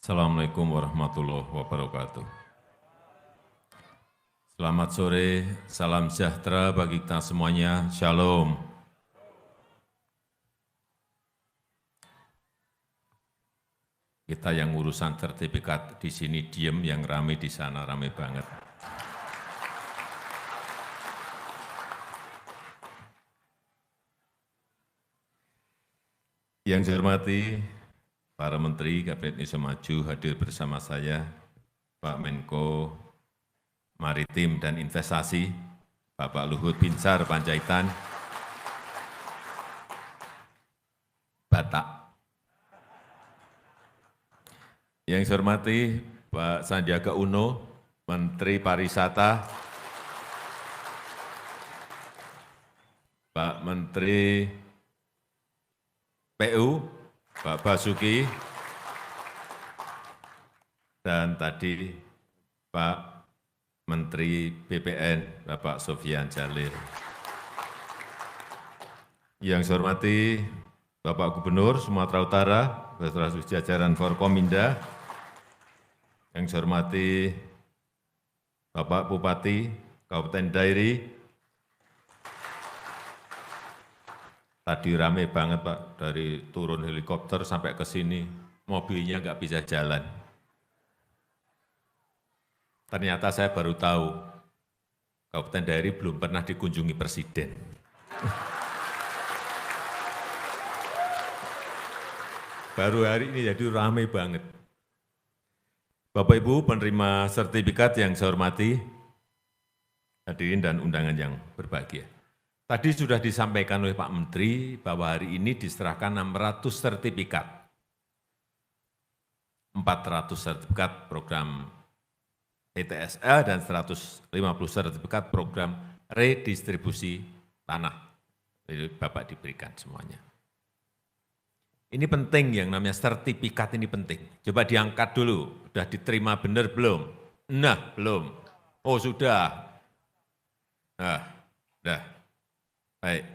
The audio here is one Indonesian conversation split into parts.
Assalamualaikum warahmatullahi wabarakatuh. Selamat sore, salam sejahtera bagi kita semuanya, Shalom. Kita yang urusan sertifikat di sini diem, yang rame di sana rame banget. Yang saya hormati, para Menteri Kabinet Indonesia Maju hadir bersama saya, Pak Menko Maritim dan Investasi, Bapak Luhut Binsar Panjaitan, Batak. Yang saya hormati, Pak Sandiaga Uno, Menteri Pariwisata, Pak Menteri PU, Pak Basuki, dan tadi Pak Menteri BPN, Bapak Sofyan Jalil. Yang saya hormati Bapak Gubernur Sumatera Utara, beserta jajaran Forkominda. Yang saya hormati Bapak Bupati Kabupaten Dairi. Tadi rame banget Pak, dari turun helikopter sampai ke sini, mobilnya nggak bisa jalan. Ternyata saya baru tahu, Kabupaten Dairi belum pernah dikunjungi Presiden. Baru hari ini jadi rame banget. Bapak Ibu penerima sertifikat yang saya hormati, hadirin dan undangan yang berbahagia. Tadi sudah disampaikan oleh Pak Menteri bahwa hari ini diserahkan 600 sertifikat. 400 sertifikat program PTSL dan 150 sertifikat program redistribusi tanah. Jadi Bapak diberikan semuanya. Ini penting, yang namanya sertifikat ini penting. Coba diangkat dulu, sudah diterima benar belum? Nah, belum. Oh sudah. Nah, sudah. Baik.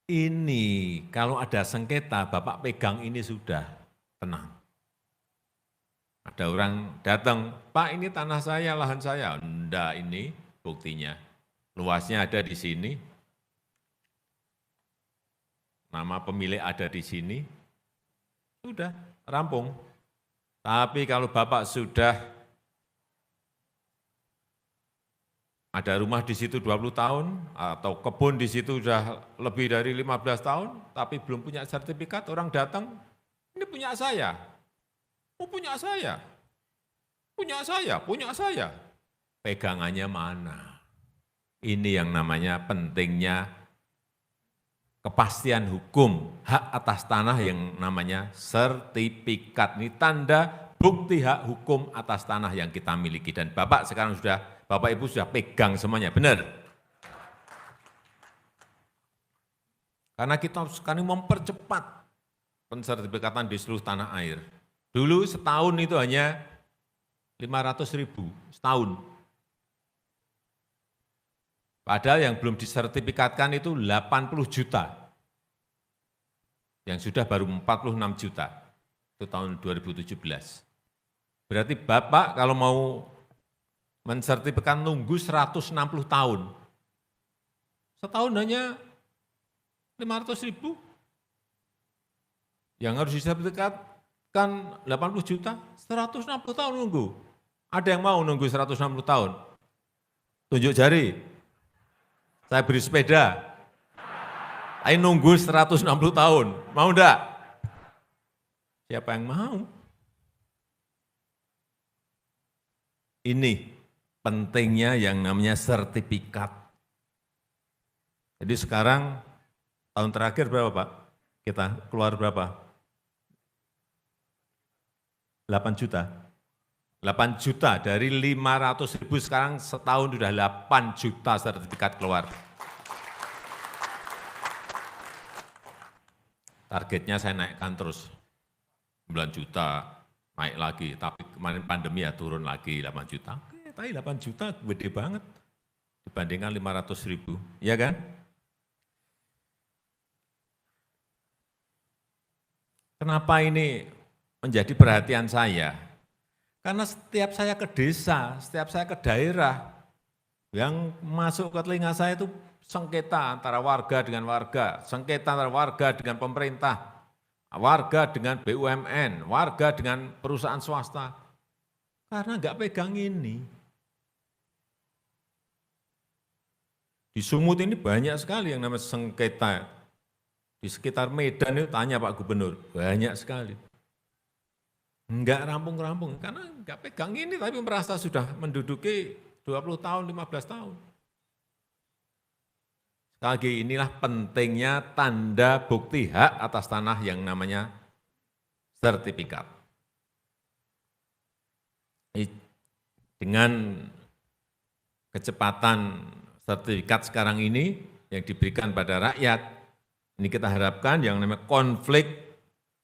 Ini kalau ada sengketa, Bapak pegang ini sudah tenang. Ada orang datang, Pak ini tanah saya, lahan saya. Enggak, ini buktinya. Luasnya ada di sini. Nama pemilik ada di sini. Sudah, rampung. Tapi kalau Bapak sudah ada rumah di situ 20 tahun, atau kebun di situ sudah lebih dari 15 tahun, tapi belum punya sertifikat, orang datang, ini punya saya. Oh punya saya, punya saya, punya saya. Pegangannya mana? Ini yang namanya pentingnya kepastian hukum, hak atas tanah yang namanya sertifikat. Ini tanda bukti hak hukum atas tanah yang kita miliki. Dan Bapak sekarang sudah, Bapak Ibu sudah pegang semuanya, benar? Karena kita sekarang mempercepat pensertifikatan di seluruh tanah air. Dulu setahun itu hanya 500.000, setahun. Padahal yang belum disertifikatkan itu 80 juta. Yang sudah baru 46 juta. Itu tahun 2017. Berarti Bapak kalau mau mensertifikatkan nunggu 160 tahun. Setahun hanya 500.000. Yang harus disertifikatkan 80 juta, 160 tahun nunggu. Ada yang mau nunggu 160 tahun? Tunjuk jari. Saya beri sepeda. Ayo nunggu 160 tahun. Mau enggak? Siapa yang mau? Ini pentingnya yang namanya sertifikat. Jadi sekarang tahun terakhir berapa Pak? Kita keluar berapa? 8 juta. 8 juta dari 500.000 sekarang setahun sudah 8 juta sertifikat keluar. Targetnya saya naikkan terus, 9 juta, naik lagi, tapi kemarin pandemi ya turun lagi 8 juta. Oke, tapi 8 juta gede banget dibandingkan 500.000, ya kan? Kenapa ini menjadi perhatian saya. Karena setiap saya ke desa, setiap saya ke daerah, yang masuk ke telinga saya itu sengketa antara warga dengan warga, sengketa antara warga dengan pemerintah, warga dengan BUMN, warga dengan perusahaan swasta. Karena nggak pegang ini. Di Sumut ini banyak sekali yang namanya sengketa. Di sekitar Medan itu tanya Pak Gubernur, banyak sekali. Enggak rampung-rampung, karena enggak pegang ini, tapi merasa sudah menduduki 20 tahun, 15 tahun. Sekali lagi, inilah pentingnya tanda bukti hak atas tanah yang namanya sertifikat. Dengan kecepatan sertifikat sekarang ini yang diberikan pada rakyat, ini kita harapkan yang namanya konflik,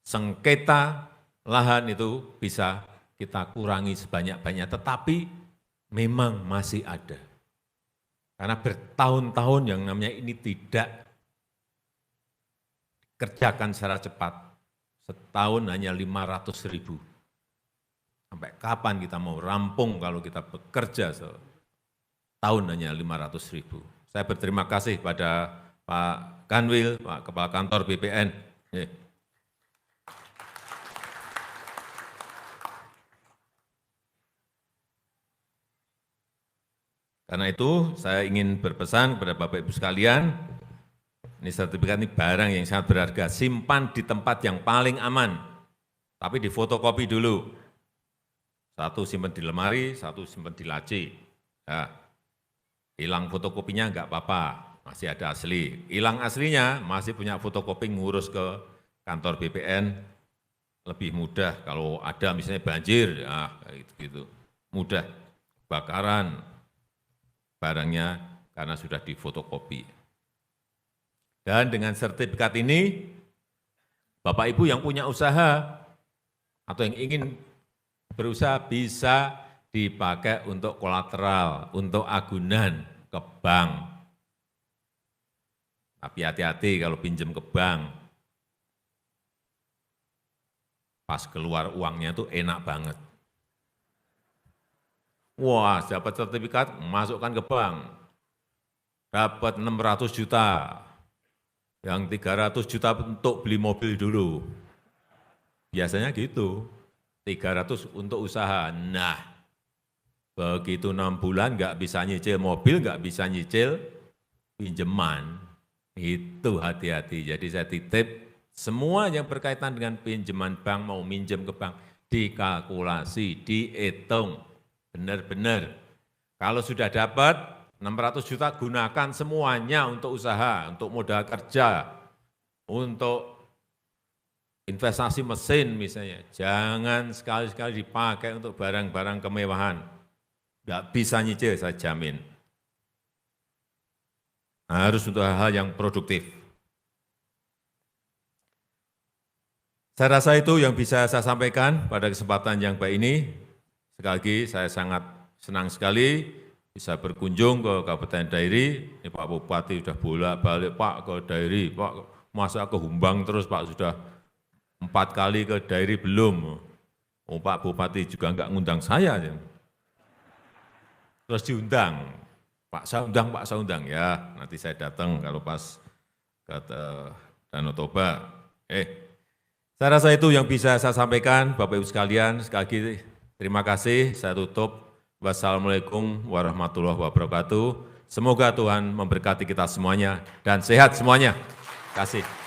sengketa, lahan itu bisa kita kurangi sebanyak-banyaknya, tetapi memang masih ada. Karena bertahun-tahun yang namanya ini tidak dikerjakan secara cepat. Setahun hanya 500.000. Sampai kapan kita mau rampung kalau kita bekerja setahun hanya 500.000. Saya berterima kasih pada Pak Kanwil, Pak Kepala Kantor BPN. Karena itu saya ingin berpesan kepada Bapak Ibu sekalian, ini sertifikat ini barang yang sangat berharga, simpan di tempat yang paling aman, tapi difotokopi dulu. Satu simpan di lemari, satu simpan di laci. Ya, hilang fotokopinya enggak apa-apa, masih ada asli. Hilang aslinya, masih punya fotokopi, ngurus ke kantor BPN, lebih mudah. Kalau ada misalnya banjir, ya gitu, mudah. Kebakaran, barangnya karena sudah difotokopi. Dan dengan sertifikat ini, Bapak Ibu yang punya usaha atau yang ingin berusaha bisa dipakai untuk kolateral, untuk agunan ke bank. Tapi hati-hati kalau pinjam ke bank, pas keluar uangnya itu enak banget. Wah, dapat sertifikat, masukkan ke bank. Dapat 600 juta. Yang 300 juta untuk beli mobil dulu. Biasanya gitu. 300 untuk usaha. Nah, begitu 6 bulan nggak bisa nyicil mobil, nggak bisa nyicil pinjaman. Itu hati-hati. Jadi saya titip semua yang berkaitan dengan pinjaman bank, mau minjem ke bank, dikalkulasi, dihitung. Benar-benar, kalau sudah dapat 600 juta gunakan semuanya untuk usaha, untuk modal kerja, untuk investasi mesin misalnya. Jangan sekali-sekali dipakai untuk barang-barang kemewahan. Nggak bisa nyicil, saya jamin. Harus untuk hal-hal yang produktif. Saya rasa itu yang bisa saya sampaikan pada kesempatan yang baik ini. Sekali lagi saya sangat senang sekali bisa berkunjung ke Kabupaten Dairi. Ini Pak Bupati sudah bolak-balik, Pak ke Dairi, Pak masa ke Humbang terus Pak, sudah 4 kali ke Dairi belum. Oh, Pak Bupati juga enggak ngundang saya. Terus diundang, Pak saya undang ya, nanti saya datang kalau pas ke Danau Toba. Saya rasa itu yang bisa saya sampaikan, Bapak Ibu sekalian. Sekali lagi terima kasih, saya tutup. Wassalamualaikum warahmatullahi wabarakatuh. Semoga Tuhan memberkati kita semuanya dan sehat semuanya. Terima kasih.